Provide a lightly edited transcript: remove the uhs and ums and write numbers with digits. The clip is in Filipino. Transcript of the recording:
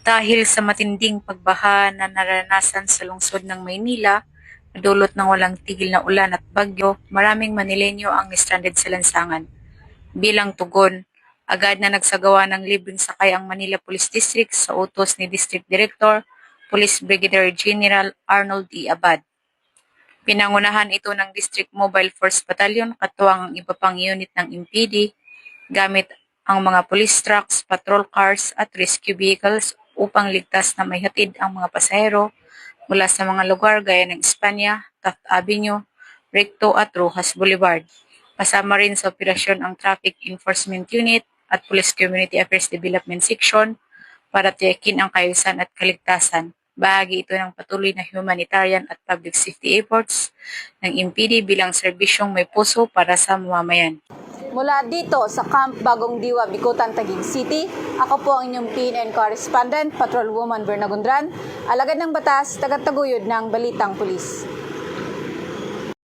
Dahil sa matinding pagbaha na naranasan sa lungsod ng Maynila, dulot ng walang tigil na ulan at bagyo, maraming Manileño ang stranded sa lansangan. Bilang tugon, agad na nagsagawa ng libreng sakay ang Manila Police District sa utos ni District Director, Police Brigadier General Arnold E. Abad. Pinangunahan ito ng District Mobile Force Battalion katuwang ang iba pang unit ng MPD gamit ang mga police trucks, patrol cars at rescue vehicles upang ligtas na maihatid ang mga pasahero mula sa mga lugar gaya ng Espanya, Taft Avenue, Recto at Rojas Boulevard. Kasama rin sa operasyon ang Traffic Enforcement Unit at Police Community Affairs Development Section para tiyakin ang kaayusan at kaligtasan. Bahagi ito ng patuloy na humanitarian at public safety efforts ng MPD bilang serbisyong may puso para sa mamamayan. Mula dito sa Camp Bagong Diwa, Bicutan, Taguig City, ako po ang inyong PNN correspondent, Patrolwoman Berna Gundran, alagad ng batas, tagataguyod ng Balitang Pulis.